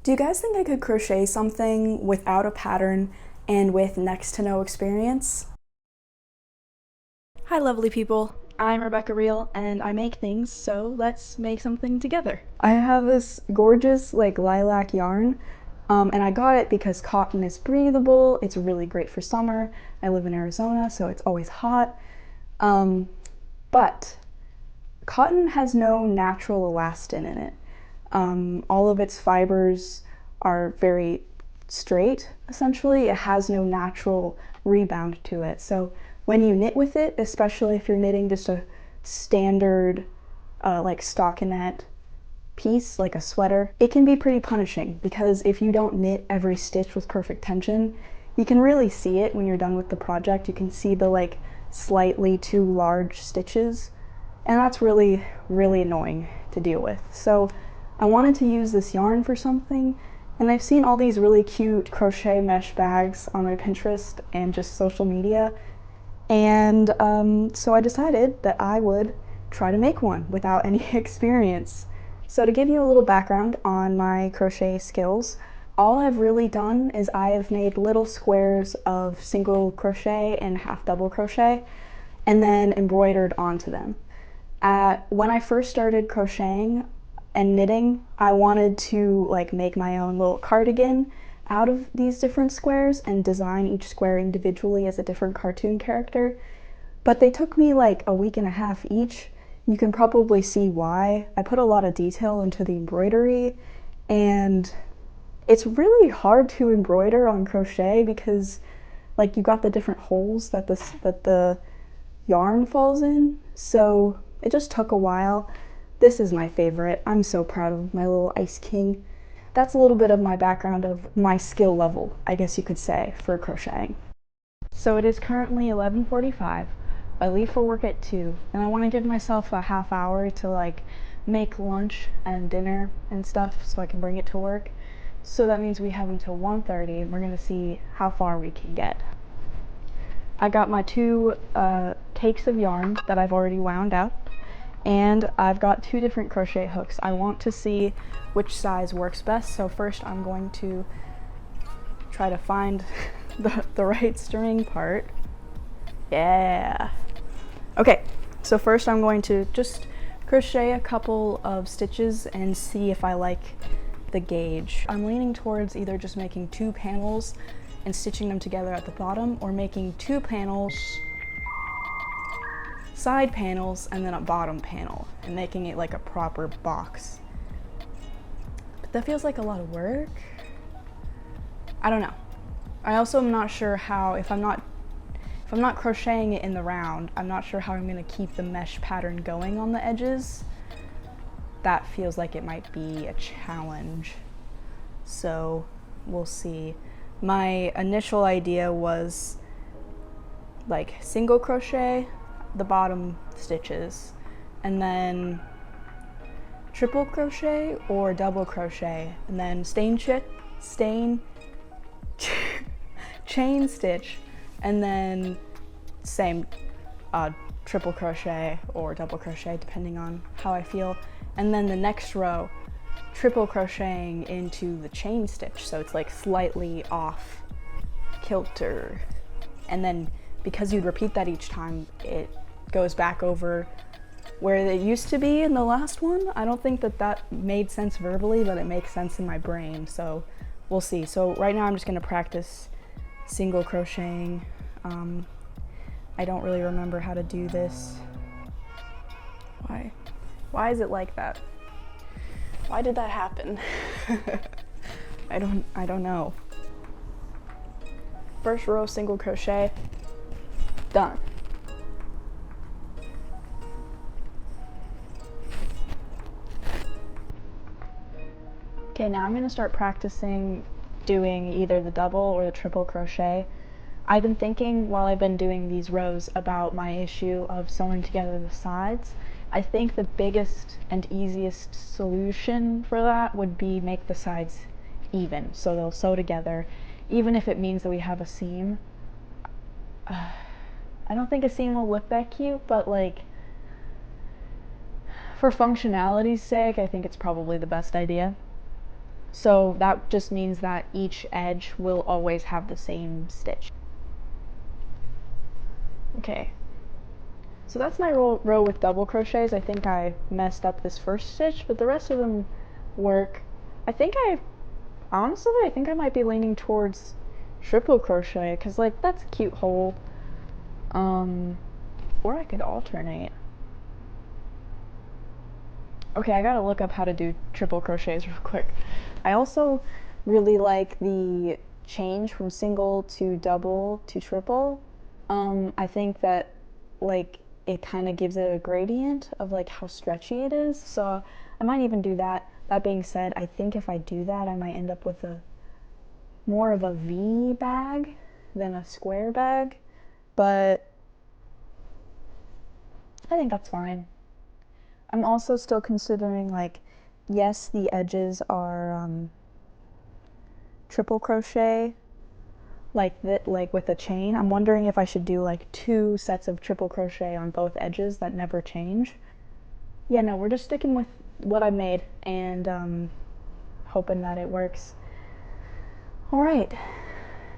Do you guys think I could crochet something without a pattern and with next to no experience? Hi lovely people, I'm Rebecca Reel and I make things, so let's make something together. I have this gorgeous lilac yarn and I got it because cotton is breathable, it's really great for summer. I live in Arizona, so it's always hot. But cotton has no natural elastin in it. All of its fibers are very straight, essentially. It has no natural rebound to it. So when you knit with it, especially if you're knitting just a standard stockinette piece, like a sweater, it can be pretty punishing because if you don't knit every stitch with perfect tension, you can really see it when you're done with the project. You can see the slightly too large stitches, and that's really, really annoying to deal with. So I wanted to use this yarn for something, and I've seen all these really cute crochet mesh bags on my Pinterest and just social media, and so I decided that I would try to make one without any experience. So to give you a little background on my crochet skills, all I've really done is I have made little squares of single crochet and half double crochet and then embroidered onto them. When I first started crocheting and knitting, I wanted to make my own little cardigan out of these different squares and design each square individually as a different cartoon character. But they took me like a week and a half each. You can probably see why. I put a lot of detail into the embroidery, and it's really hard to embroider on crochet because you got the different holes that the yarn falls in. So it just took a while. This is my favorite. I'm so proud of my little Ice King. That's a little bit of my background of my skill level, I guess you could say, for crocheting. So it is currently 11:45. I leave for work at 2, and I want to give myself a half hour to make lunch and dinner and stuff so I can bring it to work. So that means we have until 1:30, and we're going to see how far we can get. I got my two cakes of yarn that I've already wound out, and I've got two different crochet hooks. I want to see which size works best, so first I'm going to try to find the right string part. Yeah. Okay, so first I'm going to just crochet a couple of stitches and see if I like the gauge. I'm leaning towards either just making 2 panels and stitching them together at the bottom, or making 2 panels, side panels, and then a bottom panel, and making it like a proper box. But that feels like a lot of work. I don't know. I also am not sure how, if I'm not crocheting it in the round, I'm not sure how I'm gonna keep the mesh pattern going on the edges. That feels like it might be a challenge. So we'll see. My initial idea was single crochet the bottom stitches, and then triple crochet or double crochet, and then chain stitch, and then same triple crochet or double crochet depending on how I feel, and then the next row triple crocheting into the chain stitch, so it's slightly off kilter, and then because you'd repeat that each time, it goes back over where it used to be in the last one. I don't think that made sense verbally, but it makes sense in my brain, so we'll see. So right now I'm just gonna practice single crocheting. I don't really remember how to do this. Why is it like that? Why did that happen? I don't know. First row single crochet, done. Okay, now I'm gonna start practicing doing either the double or the triple crochet. I've been thinking while I've been doing these rows about my issue of sewing together the sides. I think the biggest and easiest solution for that would be make the sides even, so they'll sew together, even if it means that we have a seam. I don't think a seam will look that cute, but for functionality's sake, I think it's probably the best idea. So that just means that each edge will always have the same stitch. Okay, so that's my row with double crochets. I think I messed up this first stitch, but the rest of them work. Honestly, I think I might be leaning towards triple crochet, because like that's a cute hole. Or I could alternate. Okay, I gotta look up how to do triple crochets real quick. I also really like the change from single to double to triple. I think that like it kind of gives it a gradient of like how stretchy it is. So I might even do that. That being said, I think if I do that, I might end up with a more of a V bag than a square bag, but I think that's fine. I'm also still considering like, yes, the edges are triple crochet like that, like with a chain. I'm wondering if I should do like 2 sets of triple crochet on both edges that never change. Yeah, no, we're just sticking with what I made and hoping that it works. All right,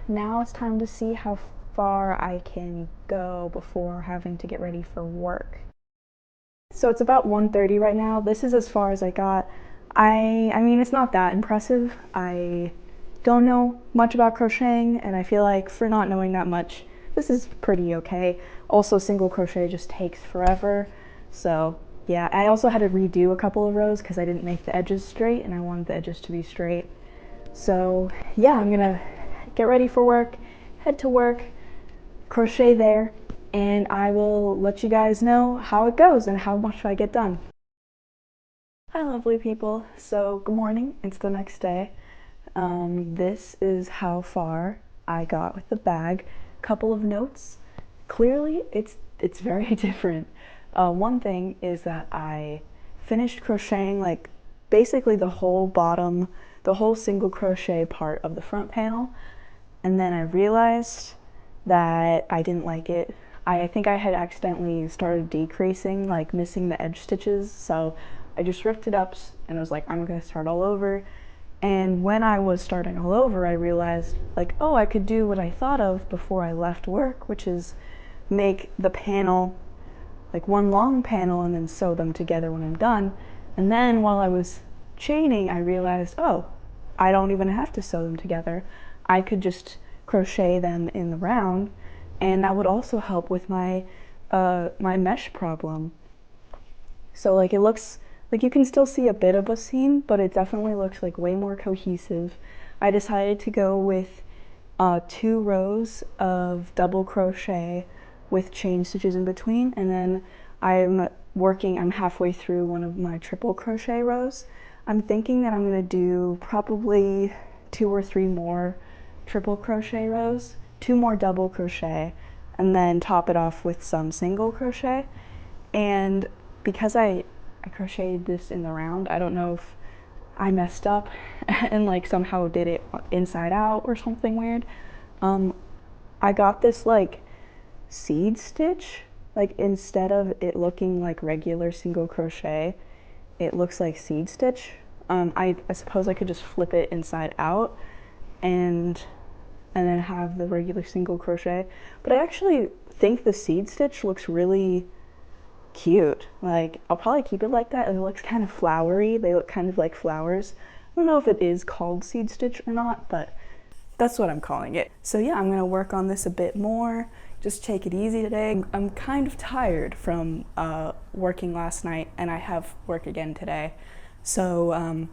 now it's time to see how far I can go before having to get ready for work. So it's about 1:30 right now. This is as far as I got. I mean, it's not that impressive. I don't know much about crocheting, and I feel like for not knowing that much, this is pretty okay. Also, single crochet just takes forever. So yeah, I also had to redo a couple of rows because I didn't make the edges straight, and I wanted the edges to be straight. So yeah, I'm gonna get ready for work, head to work, crochet there, and I will let you guys know how it goes and how much I get done. Hi lovely people, so good morning, it's the next day. This is how far I got with the bag. Couple of notes. Clearly it's very different. One thing is that I finished crocheting like basically the whole bottom, the whole single crochet part of the front panel, and then I realized that I didn't like it. I think I had accidentally started decreasing, like missing the edge stitches, so I just ripped it up and I was like, I'm gonna start all over. And when I was starting all over, I realized like, oh, I could do what I thought of before I left work, which is make the panel like one long panel and then sew them together when I'm done. And then while I was chaining, I realized, oh, I don't even have to sew them together. I could just crochet them in the round, and that would also help with my my mesh problem. So like it looks like you can still see a bit of a seam, but it definitely looks like way more cohesive. I decided to go with 2 rows of double crochet with chain stitches in between, and then I'm halfway through one of my triple crochet rows. I'm thinking that I'm going to do probably 2 or 3 more triple crochet rows, 2 more double crochet, and then top it off with some single crochet. And because I crocheted this in the round, I don't know if I messed up and like somehow did it inside out or something weird. I got this like seed stitch, like instead of it looking like regular single crochet, it looks like seed stitch. I suppose I could just flip it inside out and then have the regular single crochet, but I actually think the seed stitch looks really cute. Like I'll probably keep it like that. It looks kind of flowery. They look kind of like flowers. I don't know if it is called seed stitch or not, but that's what I'm calling it. So yeah, I'm gonna work on this a bit more. Just take it easy today. I'm kind of tired from working last night, and I have work again today. So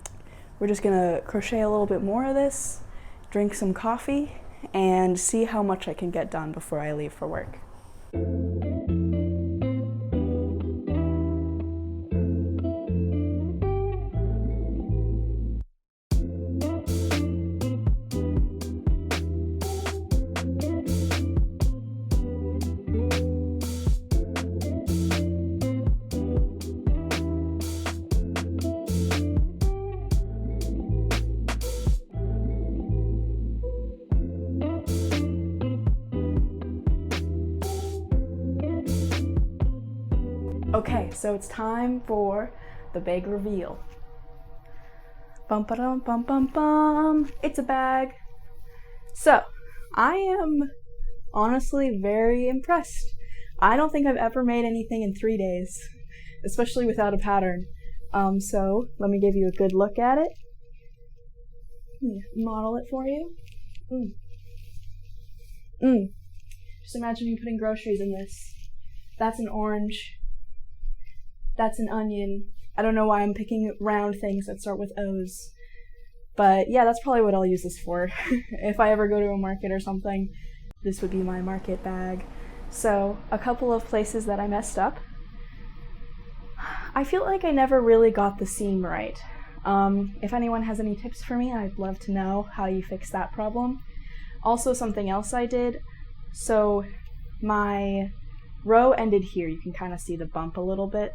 we're just gonna crochet a little bit more of this, drink some coffee, and see how much I can get done before I leave for work. Okay, so it's time for the big reveal. Bum ba dum bum bum bum. It's a bag. So, I am honestly very impressed. I don't think I've ever made anything in 3 days, especially without a pattern. So let me give you a good look at it. Model it for you. Just imagine you putting groceries in this. That's an orange. That's an onion. I don't know why I'm picking round things that start with O's. But yeah, that's probably what I'll use this for. If I ever go to a market or something, this would be my market bag. So, a couple of places that I messed up. I feel like I never really got the seam right. If anyone has any tips for me, I'd love to know how you fix that problem. Also, something else I did. So, my row ended here. You can kind of see the bump a little bit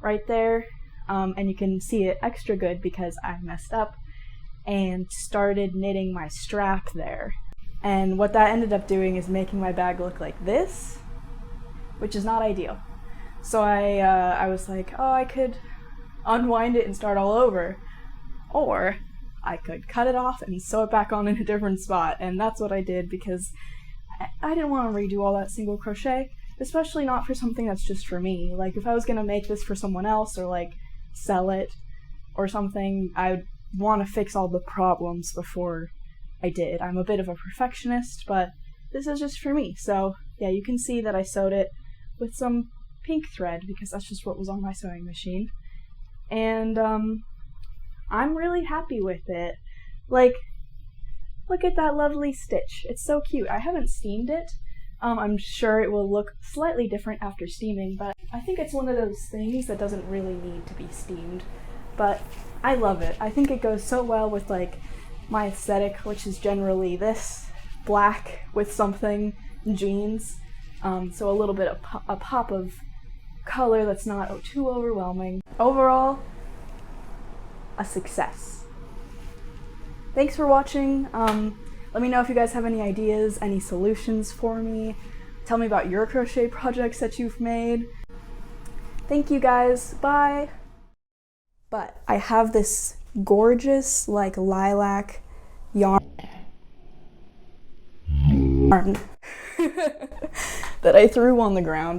right there. And you can see it extra good because I messed up and started knitting my strap there. And what that ended up doing is making my bag look like this, which is not ideal. So I was like, oh, I could unwind it and start all over, or I could cut it off and sew it back on in a different spot. And that's what I did because I didn't want to redo all that single crochet, especially not for something that's just for me. Like if I was gonna make this for someone else or like sell it or something, I'd want to fix all the problems before I did. I'm a bit of a perfectionist, but this is just for me. So yeah, you can see that I sewed it with some pink thread because that's just what was on my sewing machine. And I'm really happy with it. Like, look at that lovely stitch. It's so cute. I haven't steamed it. I'm sure it will look slightly different after steaming, but I think it's one of those things that doesn't really need to be steamed. But I love it. I think it goes so well with like my aesthetic, which is generally this black with something jeans. So a little bit of a pop of color that's not too overwhelming. Overall, a success. Thanks for watching. Let me know if you guys have any ideas, any solutions for me. Tell me about your crochet projects that you've made. Thank you guys. Bye. But I have this gorgeous like lilac yarn that I threw on the ground.